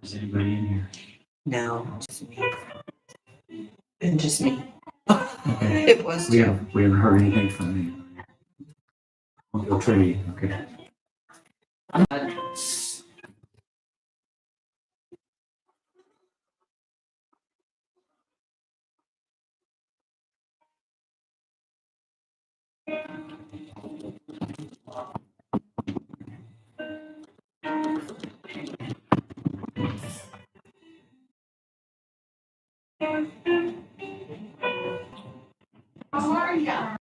Is anybody in here? No, just me. And just me. Okay. It was We too. haven't heard anything from you. Uncle Trinity, okay. How are ya?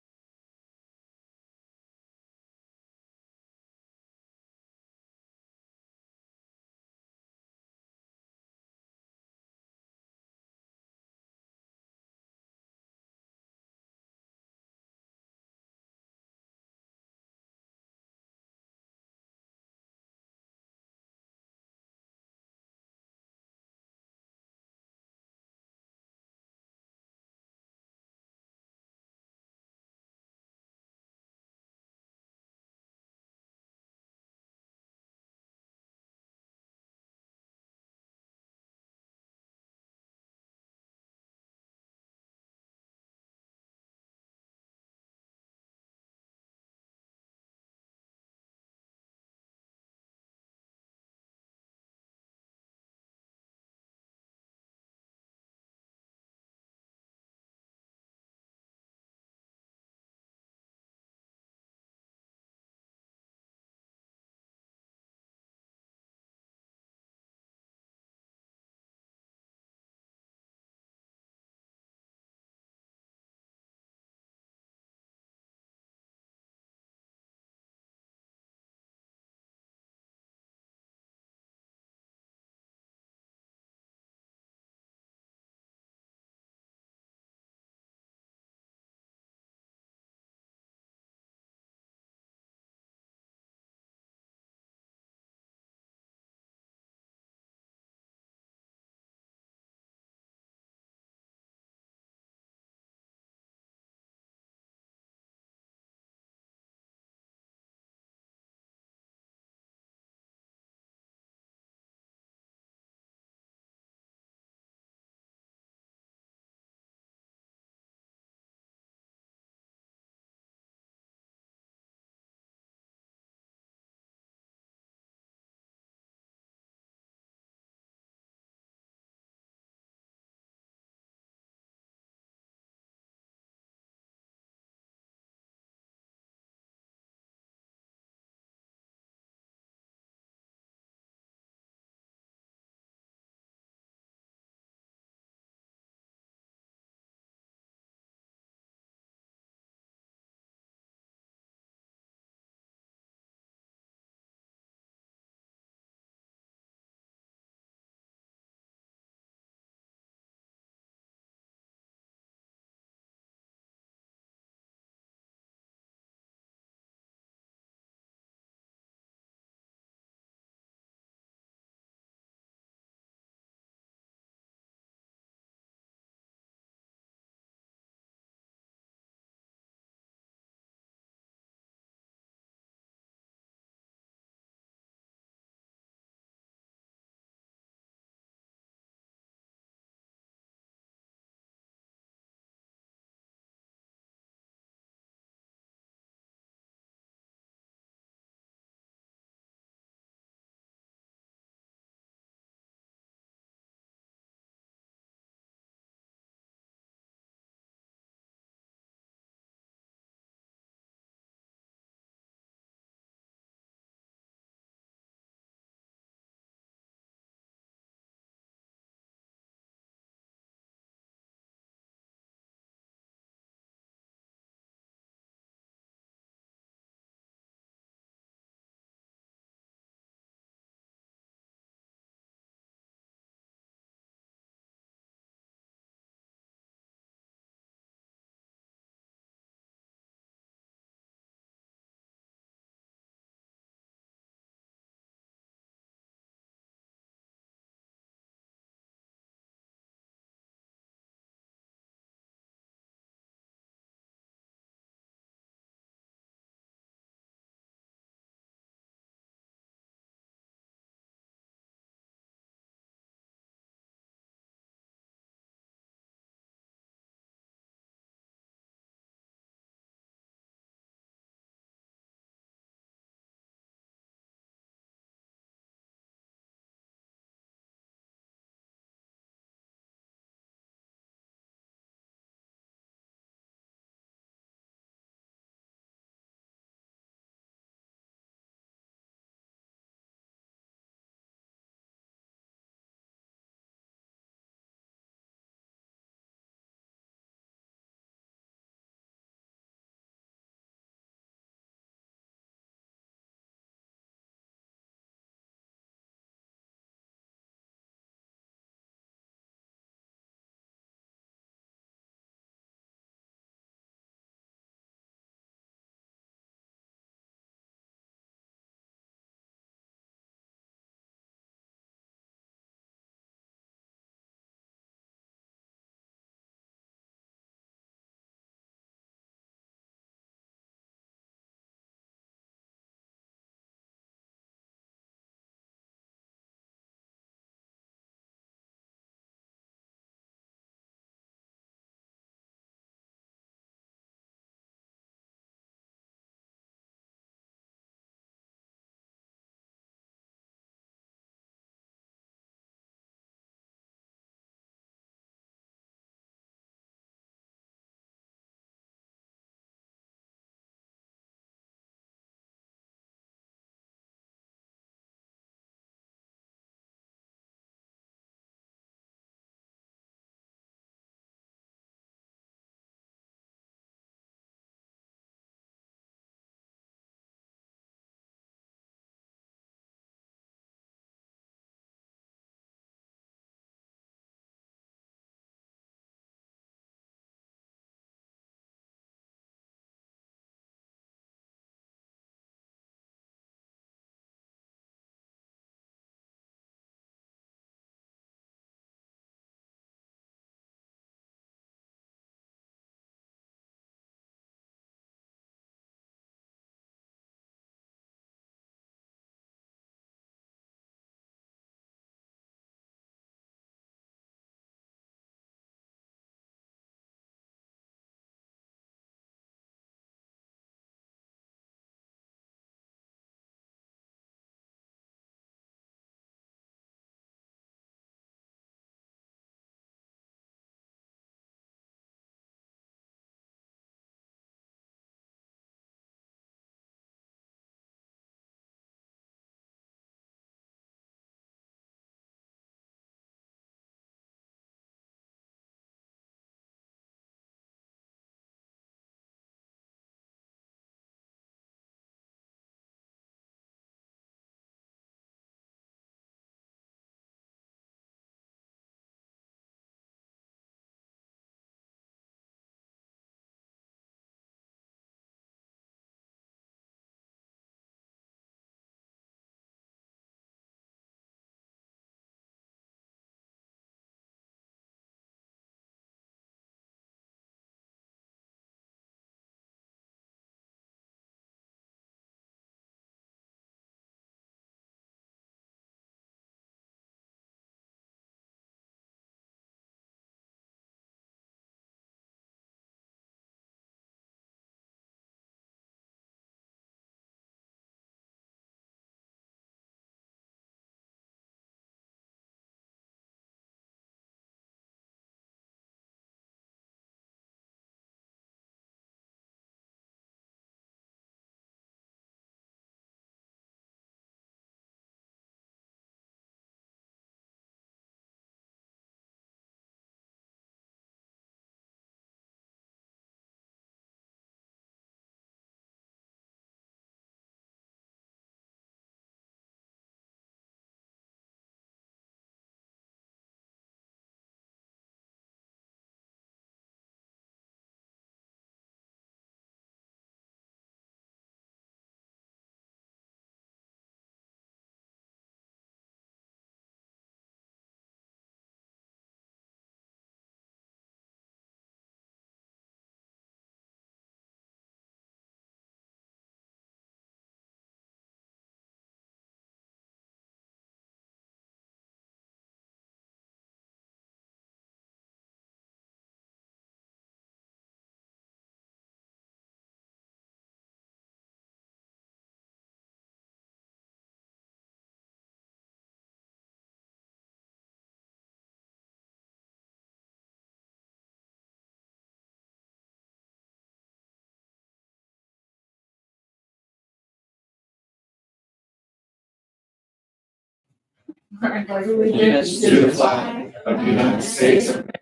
allegiance to the flag of the United States of America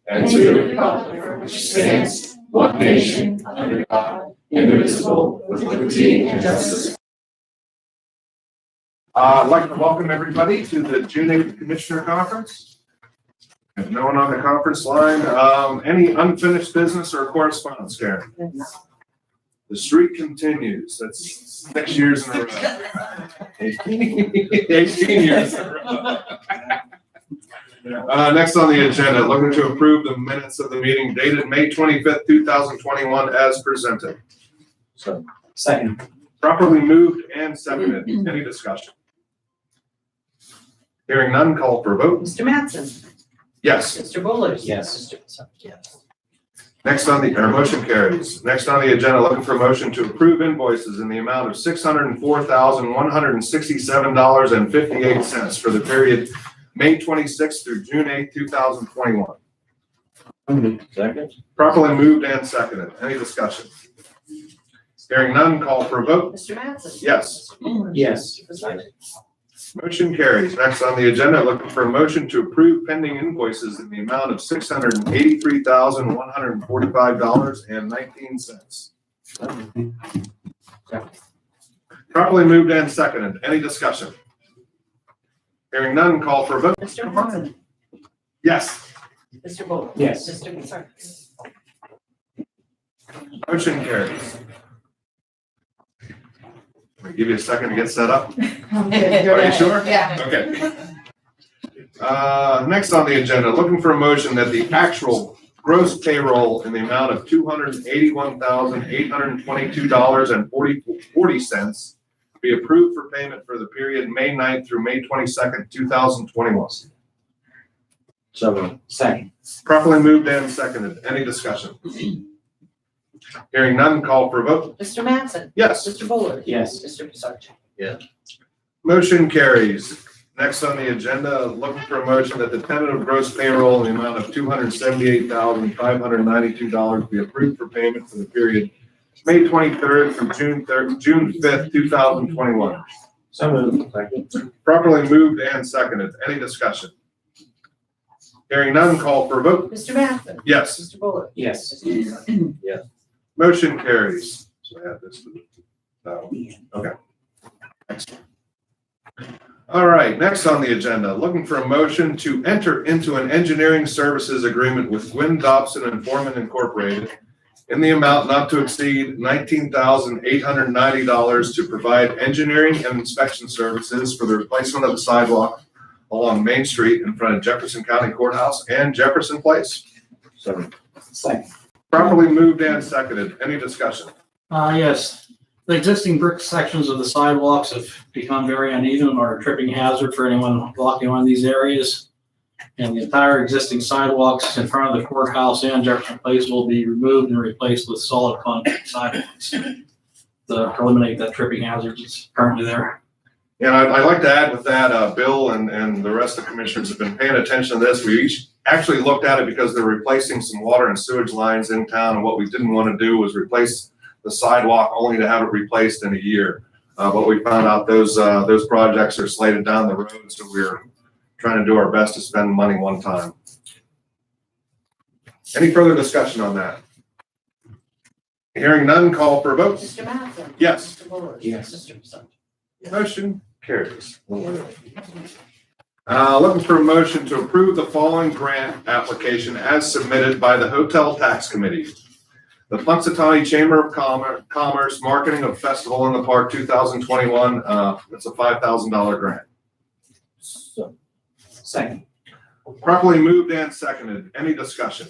and to the republic for which stands one nation under God, indivisible, with liberty and justice. I'd like to welcome everybody to the June 8th Commissioner Conference. If no one on the conference line, any unfinished business or correspondence, Karen? The streak continues. That's 6 years in a row. 18 years in a row. Next on the agenda, looking to approve the minutes of the meeting dated May 25th, 2021 as presented. So, second. Properly moved and seconded. Any discussion? Hearing none, call for a vote. Mr. Mattson? Yes. Mr. Bullard? Yes. Yes. Next on the, motion carries. Next on the agenda, looking for a motion to approve invoices in the amount of $604,167.58 for the period May 26th through June 8th, 2021. Second. Properly moved and seconded. Any discussion? Hearing none, call for a vote. Mr. Mattson? Yes. Mr. Bullard? Yes. Mr. Buzzard? Motion carries. Next on the agenda, looking for a motion to approve pending invoices in the amount of $683,145.19. Properly moved and seconded. Any discussion? Hearing none, call for a vote. Mr. Mattson? Yes. Mr. Bullard? Yes. Mr. Buzzard? Motion carries. Let me give you a second to get set up. Are you sure? Yeah. Okay. Next on the agenda, looking for a motion that the actual gross payroll in the amount of $281,822.40 be approved for payment for the period May 9th through May 22nd, 2021. So, second. Properly moved and seconded. Any discussion? Hearing none, call for a vote. Mr. Mattson? Yes. Mr. Bullard? Yes. Mr. Buzzard? Motion carries. Next on the agenda, looking for a motion that the tentative gross payroll in the amount of $278,592 be approved for payment for the period May 23rd through June 5th, 2021. So moved. Second. Properly moved and seconded. Any discussion? Hearing none, call for a vote. Mr. Mattson? Yes. Mr. Bullard? Yes. Mr. Buzzard? Motion carries. So I have this. Okay. Excellent. All right, next on the agenda, looking for a motion to enter into an engineering services agreement with Gwynn Dobson and Foreman Incorporated in the amount not to exceed $19,890 to provide engineering and inspection services for the replacement of the sidewalk along Main Street in front of Jefferson County Courthouse and Jefferson Place. So, second. Properly moved and seconded. Any discussion? Yes, the existing brick sections of the sidewalks have become very uneven and are a tripping hazard for anyone walking on these areas. And the entire existing sidewalks in front of the courthouse and Jefferson Place will be removed and replaced with solid concrete sidewalks to eliminate that tripping hazard that's currently there. And I'd like to add with that, Bill and the rest of the commissioners have been paying attention to this. We each actually looked at it because they're replacing some water and sewage lines in town, and what we didn't want to do was replace the sidewalk only to have it replaced in a year. But we found out those projects are slated down the road, so we're trying to do our best to spend money one time. Any further discussion on that? Hearing none, call for a vote. Mr. Mattson? Yes. Mr. Bullard? Yes. Mr. Buzzard? Motion carries. Looking for a motion to approve the following grant application as submitted by the Hotel Tax Committee. The Punxsutawney Chamber of Commerce Marketing of Festival in the Park 2021. It's a $5,000 grant. So, second. Properly moved and seconded. Any discussion?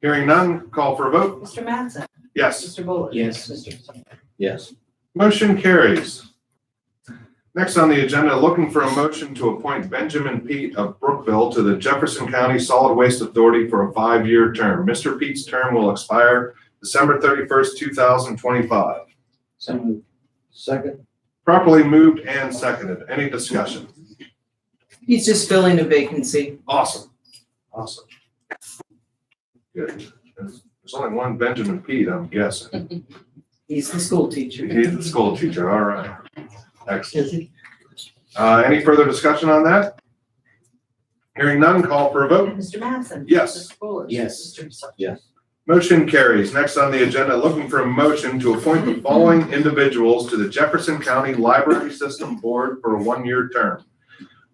Hearing none, call for a vote. Mr. Mattson? Yes. Mr. Bullard? Yes. Mr. Buzzard? Yes. Motion carries. Next on the agenda, looking for a motion to appoint Benjamin Pete of Brookville to the Jefferson County Solid Waste Authority for a 5-year term. Mr. Pete's term will expire December 31st, 2025. So moved. Second. Properly moved and seconded. Any discussion? He's just filling a vacancy. Awesome. Awesome. Good. There's only one Benjamin Pete, I'm guessing. He's the school teacher. He's the school teacher. All right. Excellent. Is he? Any further discussion on that? Hearing none, call for a vote. Mr. Mattson? Yes. Mr. Fuller? Yes. Mr. Sargent? Yes. Motion carries. Next on the agenda, looking for a motion to appoint the following individuals to the Jefferson County Library System Board for a one-year term.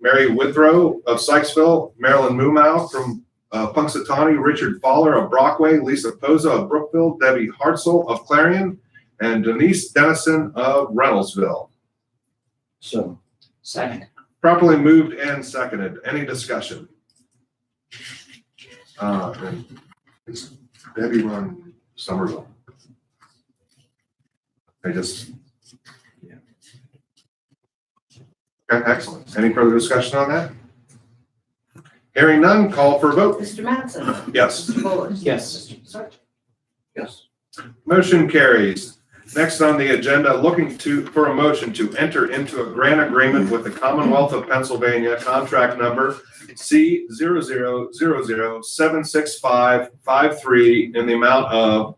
Mary Withrow of Sykesville, Marilyn Mumau from Punxsutawney, Richard Fowler of Brockway, Lisa Poza of Brookville, Debbie Hartzell of Clarion, and Denise Dennison of Reynoldsville. So. Second. Properly moved and seconded. Any discussion? And is Debbie run Somerville? Okay, excellent. Any further discussion on that? Hearing none, call for a vote. Mr. Mattson? Yes. Mr. Fuller? Yes. Mr. Sargent? Yes. Motion carries. Next on the agenda, looking for a motion to enter into a grant agreement with the Commonwealth of Pennsylvania, contract number C000076553 in the amount of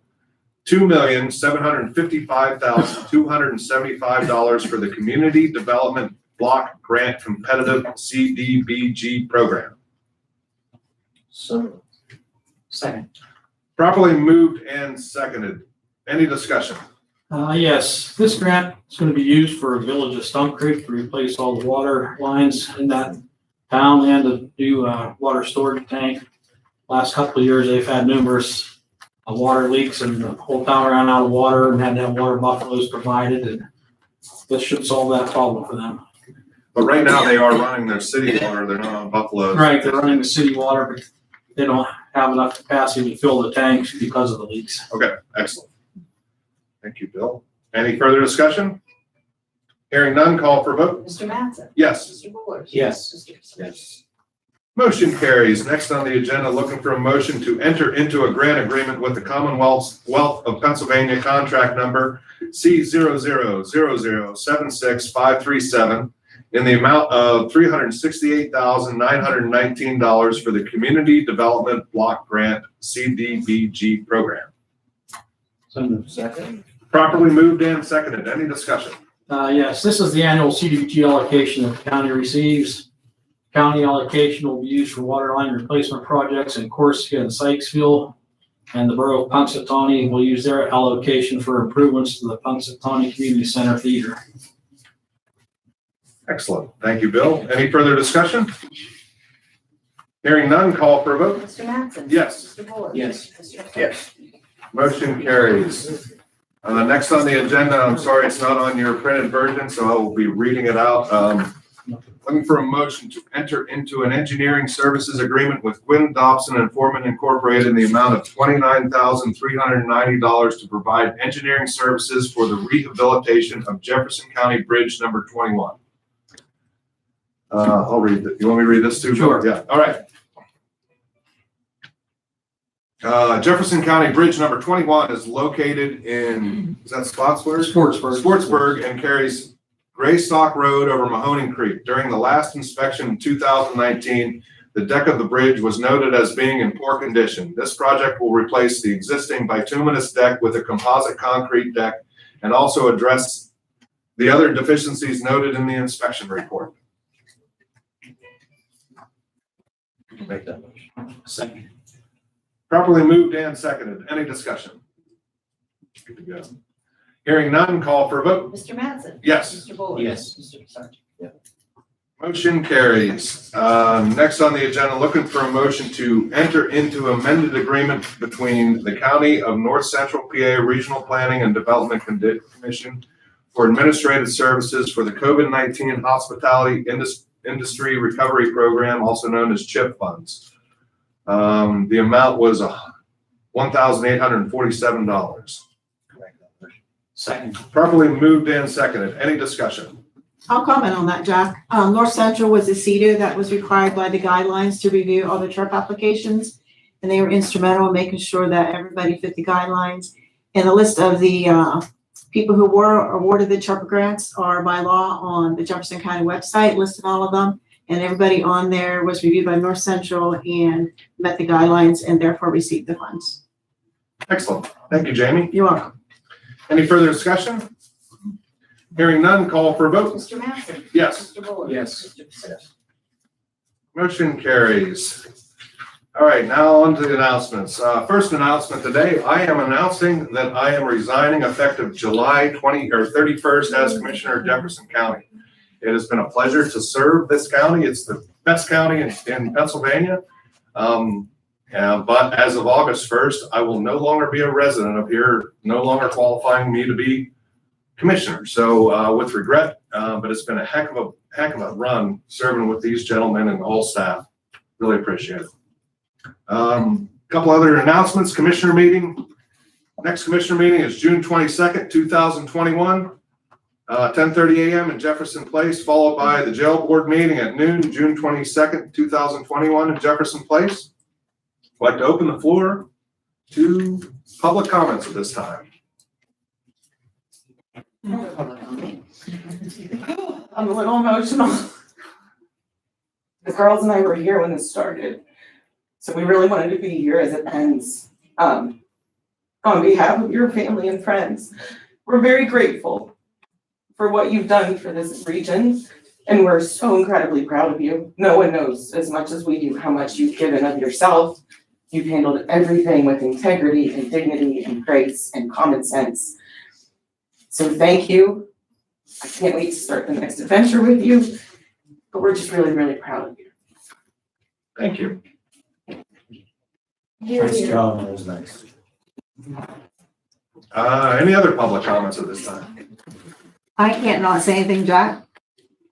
$2,755,275 for the Community Development Block Grant Competitive CDBG program. So. Second. Properly moved and seconded. Any discussion? Yes, this grant is going to be used for Village of Stump Creek to replace all the water lines in that town and to do a water storage tank. Last couple of years, they've had numerous water leaks and the whole town ran out of water and had to have water buffaloes provided, and this should solve that problem for them. But right now, they are running their city water, they're not on Buffalo. Right, they're running the city water, but they don't have enough capacity to fill the tanks because of the leaks. Okay, excellent. Thank you, Bill. Any further discussion? Hearing none, call for vote. Mr. Mattson? Yes. Mr. Fuller? Yes. Mr. Sargent? Yes. Motion carries. Next on the agenda, looking for a motion to enter into a grant agreement with the Commonwealth of Pennsylvania, contract number C000076537 in the amount of $368,919 for the Community Development Block Grant CDBG program. So second. Properly moved and seconded. Any discussion? Yes, this is the annual CDBG allocation that the county receives. County allocation will be used for water line replacement projects in Corsica and Sykesville. And the borough of Punxsutawney will use their allocation for improvements to the Punxsutawney Community Center Theater. Excellent. Thank you, Bill. Any further discussion? Hearing none, call for a vote. Mr. Mattson? Yes. Mr. Fuller? Yes. Mr. Sargent? Yes. Motion carries. Next on the agenda, I'm sorry it's not on your printed version, so I will be reading it out. Looking for a motion to enter into an engineering services agreement with Gwynn Dobson and Foreman Incorporated in the amount of $29,390 to provide engineering services for the rehabilitation of Jefferson County Bridge number 21. I'll read it. You want me to read this too? Sure. Yeah, all right. Jefferson County Bridge number 21 is located in, is that Spotsburg? Sportsburg, and carries Graystock Road over Mahoning Creek. During the last inspection in 2019, the deck of the bridge was noted as being in poor condition. This project will replace the existing bituminous deck with a composite concrete deck and also address the other deficiencies noted in the inspection report. Make that motion. Second. Properly moved and seconded. Any discussion? Good to go. Hearing none, call for a vote. Mr. Mattson? Yes. Mr. Fuller? Yes. Mr. Sargent? Motion carries. Next on the agenda, looking for a motion to enter into amended agreement between the County of North Central PA Regional Planning and Development Commission for administrative services for the COVID-19 Hospitality Industry Recovery Program, also known as CHIP funds. The amount was $1,847. Second. Properly moved and seconded. Any discussion? I'll comment on that, Jack. North Central was a CEDO that was required by the guidelines to review all the CHIRP applications, and they were instrumental in making sure that everybody fit the guidelines. And the list of the people who were awarded the CHIRP grants are by law on the Jefferson County website, listed all of them, and everybody on there was reviewed by North Central and met the guidelines and therefore received the funds. Excellent. Thank you, Jamie. You're welcome. Any further discussion? Hearing none, call for a vote. Mr. Massey? Yes. Mr. Buller? Yes. Motion carries. All right, now on to the announcements. First announcement today, I am announcing that I am resigning effective July 31st as Commissioner of Jefferson County. It has been a pleasure to serve this county. It's the best county in Pennsylvania. But as of August 1st, I will no longer be a resident of here, no longer qualifying me to be commissioner. So with regret, but it's been a heck of a run serving with these gentlemen and the whole staff. Really appreciate it. Couple other announcements. Commissioner meeting. Next commissioner meeting is June 22nd, 2021. 10:30 a.m. in Jefferson Place, followed by the jail board meeting at noon, June 22nd, 2021 in Jefferson Place. I'd like to open the floor to public comments at this time. I'm a little emotional. The girls and I were here when this started, so we really wanted to be here as it ends. On behalf of your family and friends, we're very grateful for what you've done for this region, and we're so incredibly proud of you. No one knows as much as we do how much you've given of yourself. You've handled everything with integrity and dignity and grace and common sense. So thank you. I can't wait to start the next adventure with you, but we're just really, really proud of you. Thank you. Nice job, that was nice. Any other public comments at this time? I can't not say anything, Jack.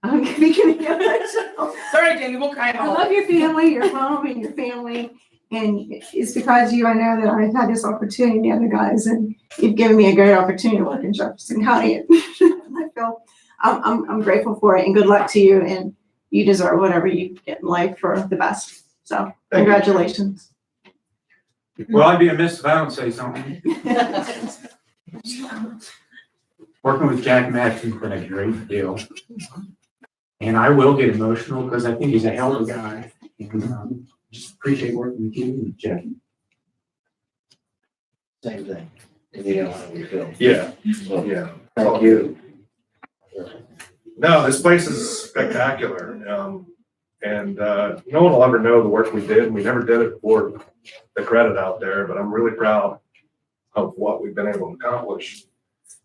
I'm beginning of myself. Sorry, Jamie, we'll cry I love your family, your home, and your family. And it's because of you, I know that I've had this opportunity, the other guys, and you've given me a great opportunity to work in Jefferson County. I feel I'm grateful for it, and good luck to you. And you deserve whatever you get in life for the best. So Thank you. congratulations. Well, I'd be amiss if I don't say something. Working with Jack Matthews has been a great deal. And I will get emotional because I think he's a hell of a guy. And just appreciate working with you, Jack. Same thing. You know how we feel. Yeah, yeah. Thank you. No, this place is spectacular. And no one will ever know the work we did. We never did it for the credit out there, but I'm really proud of what we've been able to accomplish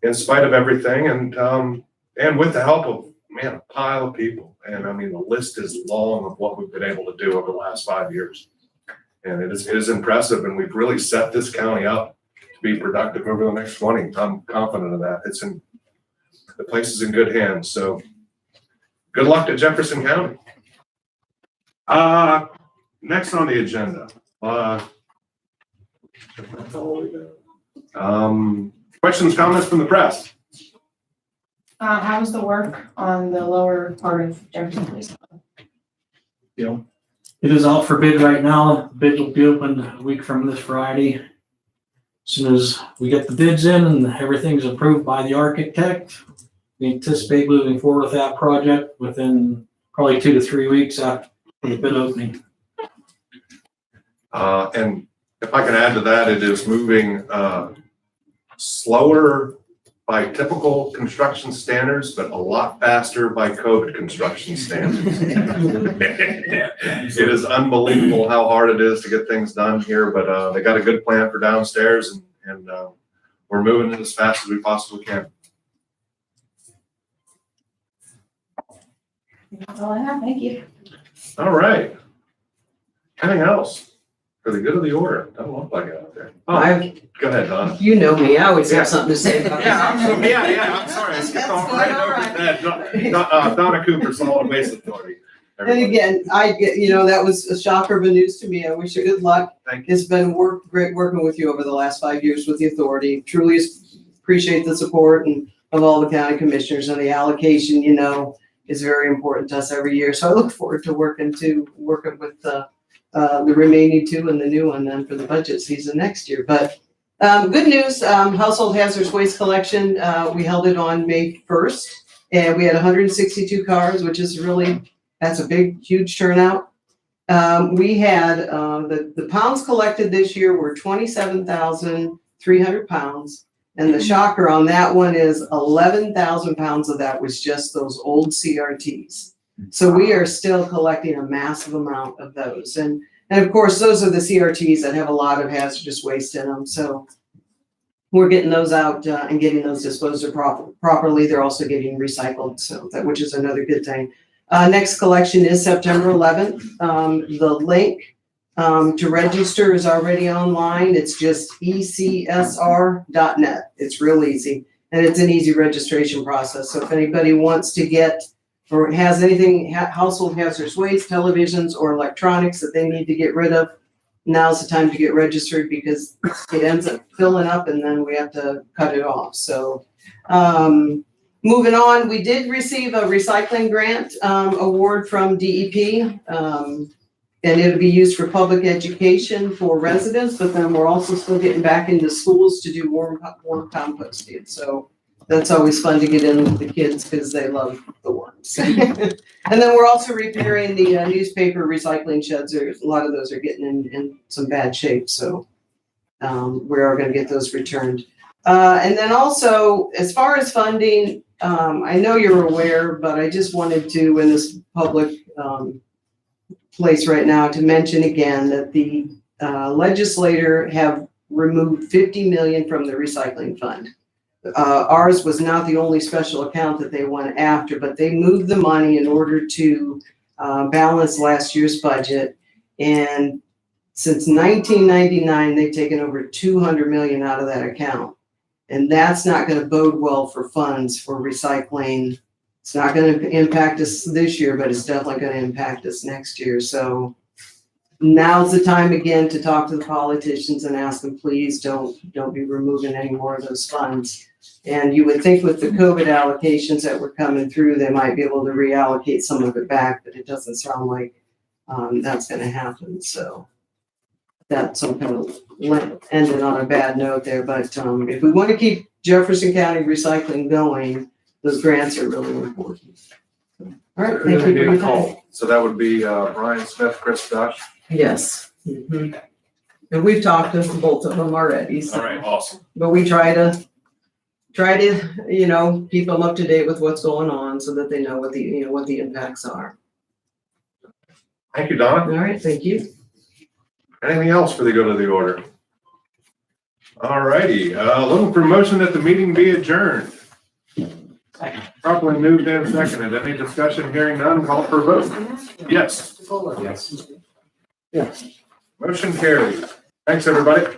in spite of everything. And with the help of, man, a pile of people. And I mean, the list is long of what we've been able to do over the last 5 years. And it is impressive. And we've really set this county up to be productive over the next 20. I'm confident of that. The place is in good hands. So good luck to Jefferson County. Next on the agenda. Questions, comments from the press? How's the work on the lower part of Jefferson Place? It is out for bid right now. Bid will be opened a week from this Friday. As soon as we get the bids in and everything's approved by the architect, we anticipate moving forward with that project within probably 2 to 3 weeks after the bid opening. And if I can add to that, it is moving slower by typical construction standards, but a lot faster by COVID construction standards. It is unbelievable how hard it is to get things done here, but they got a good plan for downstairs, and we're moving it as fast as we possibly can. That's all I have, thank you. All right. Anything else? For the good of the order. Doesn't look like it out there. Oh, go ahead, Donna. You know me, I always have something to say about this. I'm sorry. I skipped off right over that. Donna Cooper, Solid Waste Authority. And Everybody. again, that was a shocker of a news to me. I wish you good luck. Thank you. It's been great working with you over the last 5 years with the authority. Truly appreciate the support and of all the county commissioners, and the allocation, is very important to us every year. So I look forward to working with the remaining 2 and the new one then for the budget season next year. But good news, household hazardous waste collection, we held it on May 1st, and we had 162 cars, which is that's a huge turnout. We had the pounds collected this year were 27,300 pounds. And the shocker on that one is 11,000 pounds of that was just those old CRTs. So we are still collecting a massive amount of those. And of course, those are the CRTs that have a lot of hazardous waste in them. So we're getting those out and getting those disposed of properly. They're also getting recycled, so that, which is another good thing. Next collection is September 11th. The link to register is already online. It's just ecsr.net. It's real easy, and it's an easy registration process. So if anybody wants to get or has anything, household hazardous waste, televisions, or electronics that they need to get rid of, now's the time to get registered, because it ends up filling up and then we have to cut it off. So moving on, we did receive a recycling grant award from DEP. And it'll be used for public education for residents, but then we're also still getting back into schools to do warm composting. So that's always fun to get in with the kids because they love the worms. And then we're also repairing the newspaper recycling sheds. A lot of those are getting in some bad shape, so we are going to get those returned. And then also, as far as funding, I know you're aware, but I just wanted to, in this public place right now, to mention again that the legislator have removed 50 million from the recycling fund. Ours was not the only special account that they went after, but they moved the money in order to balance last year's budget. And since 1999, they've taken over 200 million out of that account. And that's not going to bode well for funds for recycling. It's not going to impact us this year, but it's definitely going to impact us next year. So now's the time again to talk to the politicians and ask them, please don't be removing any more of those funds. And you would think with the COVID allocations that were coming through, they might be able to reallocate some of it back, but it doesn't sound like that's going to happen. So that's some kind of ended on a bad note there. But if we want to keep Jefferson County recycling going, those grants are really important. All right, thank you for your time. So that would be Brian Smith, Chris Dush. Yes. Mhm. And we've talked to both of them already. So. All right, awesome. But we try to, keep them up to date with what's going on so that they know what the impacts are. Thank you, Donna. All right, thank you. Anything else for the good of the order? All righty, looking for motion that the meeting be adjourned. Properly moved and seconded. Any discussion? Hearing none, call for a vote. Yes. Yes. Yes. Motion carried. Thanks, everybody.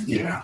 Yeah.